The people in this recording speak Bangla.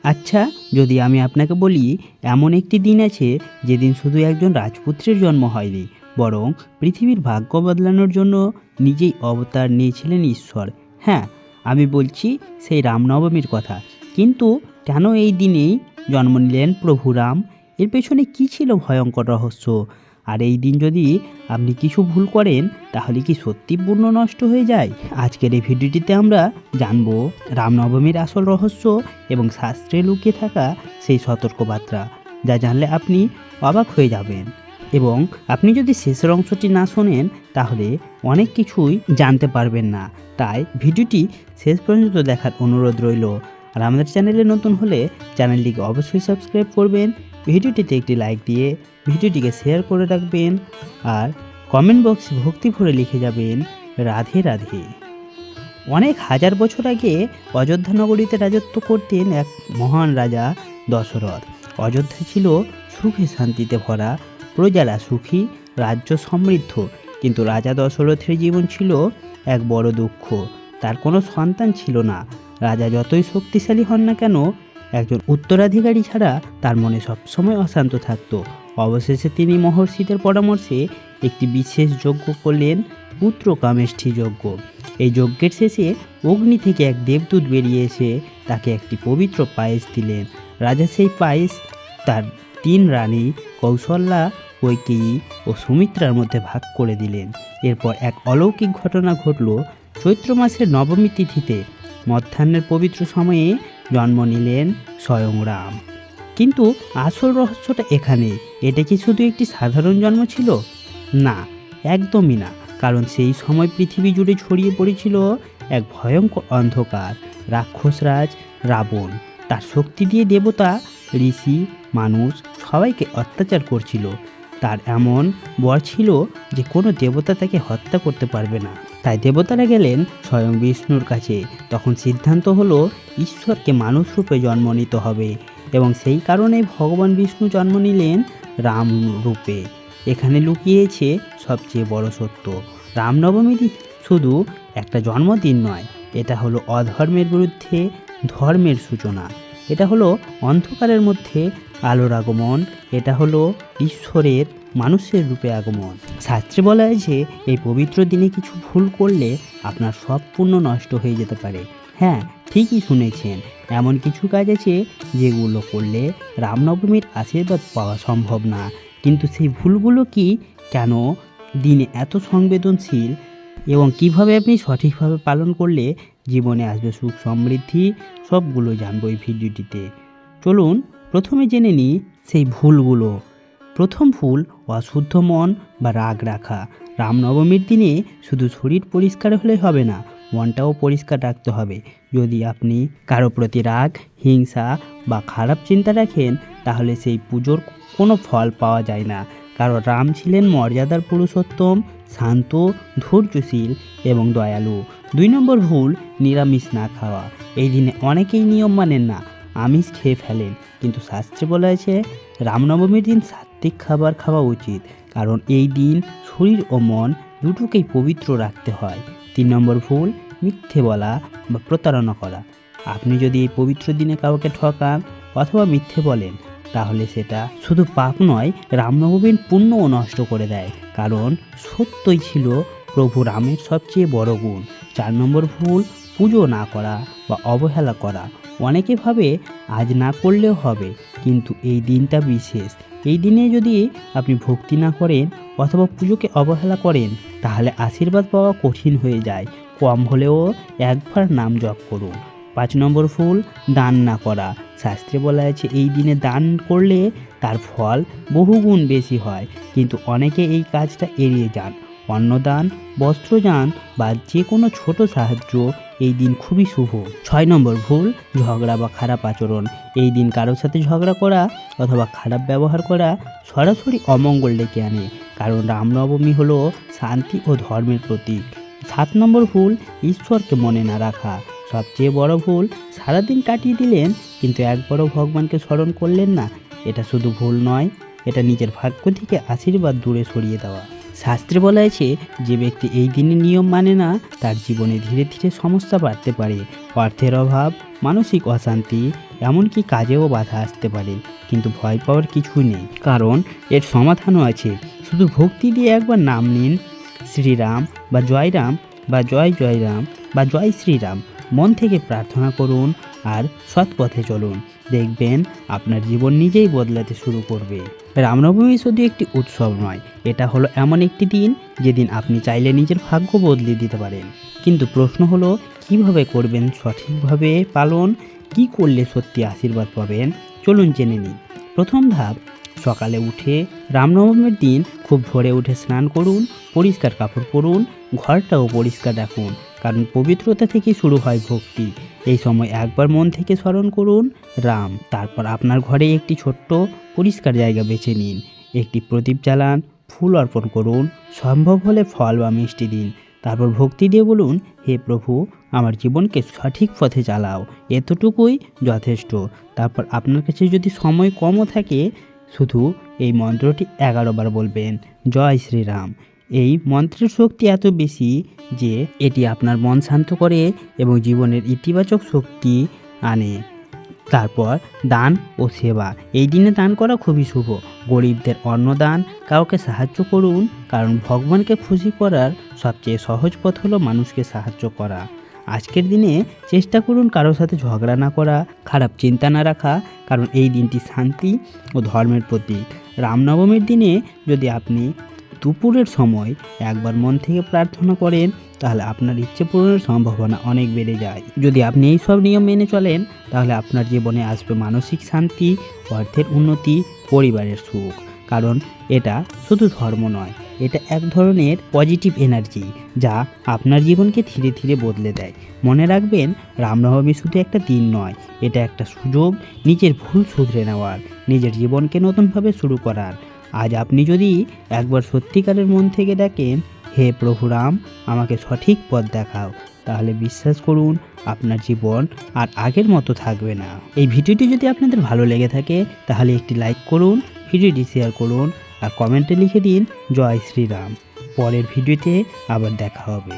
আচ্ছা, যদি আমি আপনাকে বলি এমন একটি দিন আছে যেদিন শুধু একজন রাজপুত্রের জন্ম হয়নি, বরং পৃথিবীর ভাগ্য বদলানোর জন্য নিজেই অবতার নিয়েছিলেন ঈশ্বর। হ্যাঁ, আমি বলছি সেই রামনবমীর কথা। কিন্তু কেন এই দিনেই জন্ম নিলেন প্রভু রাম? এর পেছনে কী ছিল ভয়ঙ্কর রহস্য? আর এই দিন যদি আপনি কিছু ভুল করেন তাহলে কি সত্যি পূর্ণ নষ্ট হয়ে যায়? আজকের এই ভিডিওটিতে আমরা জানবো রামনবমীর আসল রহস্য এবং শাস্ত্রে লুকিয়ে থাকা সেই সতর্কবার্তা, যা জানলে আপনি অবাক হয়ে যাবেন। এবং আপনি যদি শেষের অংশটি না শোনেন তাহলে অনেক কিছুই জানতে পারবেন না। তাই ভিডিওটি শেষ পর্যন্ত দেখার অনুরোধ রইল। আর আমাদের চ্যানেলে নতুন হলে চ্যানেলটিকে অবশ্যই সাবস্ক্রাইব করবেন, ভিডিওটিতে একটি লাইক দিয়ে ভিডিওটিকে শেয়ার করে রাখবেন, আর কমেন্ট বক্সে ভক্তি ভরে লিখে যাবেন রাধে রাধে। অনেক হাজার বছর আগে অযোধ্যা নগরীতে রাজত্ব করতেন এক মহান রাজা দশরথ। অযোধ্যা ছিল সুখে শান্তিতে ভরা, প্রজারা সুখী, রাজ্য সমৃদ্ধ। কিন্তু রাজা দশরথের জীবন ছিল এক বড় দুঃখ। তার কোনো সন্তান ছিল না। রাজা যতই শক্তিশালী হন না কেন, একজন উত্তরাধিকারী ছাড়া তার মনে সবসময় অশান্ত থাকত। অবশেষে তিনি মহর্ষিদের পরামর্শে একটি বিশেষ যজ্ঞ করলেন, পুত্র কামেষ্ঠী যজ্ঞ। এই যজ্ঞের শেষে অগ্নি থেকে এক দেবদূত বেরিয়ে এসে তাকে একটি পবিত্র পায়েস দিলেন। রাজা সেই পায়েস তার 3 রানী কৌশল্যা, কৈকেয়ী ও সুমিত্রার মধ্যে ভাগ করে দিলেন। এরপর এক অলৌকিক ঘটনা ঘটল। চৈত্র মাসের নবমী তিথিতে মধ্যাহ্নের পবিত্র সময়ে জন্ম নিলেন স্বয়ং রাম। কিন্তু আসল রহস্যটা এখানে। এটা কি শুধু একটি সাধারণ জন্ম ছিল? না, একদমই না। কারণ সেই সময় পৃথিবী জুড়ে ছড়িয়ে পড়েছিল এক ভয়ঙ্কর অন্ধকার। রাক্ষসরাজ রাবণ তার শক্তি দিয়ে দেবতা, ঋষি, মানুষ সবাইকে অত্যাচার করছিল। তার এমন বর ছিল যে কোনো দেবতা তাকে হত্যা করতে পারবে না। তাই দেবতারা গেলেন স্বয়ং বিষ্ণুর কাছে। তখন সিদ্ধান্ত হলো ঈশ্বরকে মানুষ রূপে জন্ম নিতে হবে, এবং সেই কারণে ভগবান বিষ্ণু জন্ম নিলেন রাম রূপে। এখানে লুকিয়েছে সবচেয়ে বড় সত্য। রামনবমী শুধু একটা জন্মদিন নয়, এটা হলো অধর্মের বিরুদ্ধে ধর্মের সূচনা। এটা হলো অন্ধকারের মধ্যে আলোর আগমন। এটা হলো ঈশ্বরের মানুষের রূপে আগমন। শাস্ত্রে বলা আছে এই পবিত্র দিনে কিছু ভুল করলে আপনার সব পুণ্য নষ্ট হয়ে যেতে পারে। হ্যাঁ, ঠিকই শুনেছেন, এমন কিছু কাজ আছে যেগুলো করলে রামনবমীর আশীর্বাদ পাওয়া সম্ভব না। কিন্তু সেই ভুলগুলো কি, কেন দিনে এত সংবেদনশীল, এবং কিভাবে আপনি সঠিকভাবে পালন করলে জীবনে আসবে সুখ সমৃদ্ধি, সবগুলো জানবো এই ভিডিওটিতে। চলুন প্রথমে জেনে নিই সেই ভুলগুলো। প্রথম ভুল, অশুদ্ধ মন বা রাগ রাখা। রামনবমীর দিনে শুধু শরীর পরিষ্কার হলে হবে না, মনটাও পরিষ্কার রাখতে হবে। যদি আপনি কারো প্রতি রাগ, হিংসা বা খারাপ চিন্তা রাখেন তাহলে সেই পুজোর কোনো ফল পাওয়া যায় না। কারণ রাম ছিলেন মর্যাদার পুরুষোত্তম, শান্ত, ধৈর্যশীল এবং দয়ালু। 2 নম্বর ভুল, নিরামিষ না খাওয়া। এই দিনে অনেকেই নিয়ম মানেন না, আমিষ খেয়ে ফেলেন। কিন্তু শাস্ত্রে বলা আছে রামনবমীর দিন সাত্ত্বিক খাবার খাওয়া উচিত, কারণ এই দিন শরীর ও মন দুটোকেই পবিত্র রাখতে হয়। 3 নম্বর ভুল, মিথ্যে বলা বা প্রতারণা করা। আপনি যদি এই পবিত্র দিনে কাউকে ঠকান অথবা মিথ্যে বলেন তাহলে সেটা শুধু পাপ নয়, রামনবমীর পুণ্যও নষ্ট করে দেয়। কারণ সত্যই ছিল প্রভু রামের সবচেয়ে বড় গুণ। 4 নম্বর ভুল, পুজো না করা বা অবহেলা করা। অনেকে ভাবে আজ না করলেও হবে, কিন্তু এই দিনটা বিশেষ। এই দিনে যদি আপনি ভক্তি না করেন অথবা পুজোকে অবহেলা করেন তাহলে আশীর্বাদ পাওয়া কঠিন হয়ে যায়। কম হলেও একবার নাম জপ করুন। 5 নম্বর ভুল, দান না করা। শাস্ত্রে বলা আছে এই দিনে দান করলে তার ফল বহুগুণ বেশি হয়, কিন্তু অনেকে এই কাজটা এড়িয়ে যান। অন্নদান, বস্ত্রদান বা যে কোনো ছোট সাহায্য এই দিন খুবই শুভ। 6 নম্বর ভুল, ঝগড়া বা খারাপ আচরণ। এই দিন কারোর সাথে ঝগড়া করা অথবা খারাপ ব্যবহার করা সরাসরি অমঙ্গল ডেকে আনে, কারণ রামনবমী হলো শান্তি ও ধর্মের প্রতীক। 7 নম্বর ভুল, ঈশ্বরকে মনে না রাখা। সবচেয়ে বড় ভুল, সারাদিন কাটিয়ে দিলেন কিন্তু একবারও ভগবানকে স্মরণ করলেন না। এটা শুধু ভুল নয়, এটা নিজের ভাগ্য থেকে আশীর্বাদ দূরে সরিয়ে দেওয়া। শাস্ত্রে বলা আছে যে ব্যক্তি এই দিনে নিয়ম মানে না তার জীবনে ধীরে ধীরে সমস্যা বাড়তে পারে। অর্থের অভাব, মানসিক অশান্তি, এমনকি কাজেও বাধা আসতে পারে, কিন্তু ভয় পাওয়ার কিছুই নেই, কারণ এর সমাধানও আছে। শুধু ভক্তি দিয়ে একবার নাম নিন, শ্রীরাম বা জয়রাম বা জয় জয়রাম বা জয় শ্রীরাম। মন থেকে প্রার্থনা করুন আর সৎ পথে চলুন, দেখবেন আপনার জীবন নিজেই বদলাতে শুরু করবে। রামনবমী শুধু একটি উৎসব নয়, এটা হলো এমন একটি দিন যেদিন আপনি চাইলে নিজের ভাগ্য বদলে দিতে পারেন। কিন্তু প্রশ্ন হলো, কিভাবে করবেন সঠিকভাবে পালন, কি করলে সত্যি আশীর্বাদ পাবেন? চলুন জেনে নিই। প্রথম ধাপ, সকালে উঠে রামনবমীর দিন খুব ভোরে উঠে স্নান করুন, পরিষ্কার কাপড় পরুন, ঘরটাও পরিষ্কার রাখুন, কারণ পবিত্রতা থেকে শুরু হয় ভক্তি। এই সময় একবার মন থেকে স্মরণ করুন রাম। তারপর আপনার ঘরে একটি ছোট্ট পরিষ্কার জায়গা বেছে নিন, একটি প্রদীপ জ্বালান, ফুল অর্পণ করুন, সম্ভব হলে ফল বা মিষ্টি দিন। তারপর ভক্তি দিয়ে বলুন, হে প্রভু, আমার জীবনকে সঠিক পথে চালাও, এতটুকুই যথেষ্ট। তারপর আপনার কাছে যদি সময় কমও থাকে, শুধু এই মন্ত্রটি 11 বার বলবেন, জয় শ্রীরাম। এই মন্ত্রের শক্তি এত বেশি যে এটি আপনার মন শান্ত করে এবং জীবনের ইতিবাচক শক্তি আনে। তারপর দান ও সেবা, এই দিনে দান করা খুবই শুভ। গরিবদের অন্নদান, কাউকে সাহায্য করুন, কারণ ভগবানকে খুশি করার সবচেয়ে সহজ পথ হলো মানুষকে সাহায্য করা। আজকের দিনে চেষ্টা করুন কারোর সাথে ঝগড়া না করা, খারাপ চিন্তা না রাখা, কারণ এই দিনটি শান্তি ও ধর্মের প্রতীক। রামনবমীর দিনে যদি আপনি দুপুরের সময় একবার মন থেকে প্রার্থনা করেন, তাহলে আপনার ইচ্ছে পূরণের সম্ভাবনা অনেক বেড়ে যায়। যদি আপনি এই সব নিয়ম মেনে চলেন, তাহলে আপনার জীবনে আসবে মানসিক শান্তি, অর্থের উন্নতি, পরিবারের সুখ। কারণ এটা শুধু ধর্ম নয়, এটা এক ধরনের পজিটিভ এনার্জি যা আপনার জীবনকে ধীরে ধীরে বদলে দেয়। মনে রাখবেন, রামনবমী শুধু একটা দিন নয়, এটা একটা সুযোগ নিজের ভুল শুধরে নেওয়ার, নিজের জীবনকে নতুনভাবে শুরু করার। আজ আপনি যদি একবার সত্যিকারের মন থেকে ডাকেন, হে প্রভু রাম, আমাকে সঠিক পথ দেখাও, তাহলে বিশ্বাস করুন আপনার জীবন আর আগের মতো থাকবে না। এই ভিডিওটি যদি আপনাদের ভালো লেগে থাকে, তাহলে একটি লাইক করুন, ভিডিওটি শেয়ার করুন আর কমেন্টে লিখে দিন জয় শ্রীরাম। পরের ভিডিওতে আবার দেখা হবে।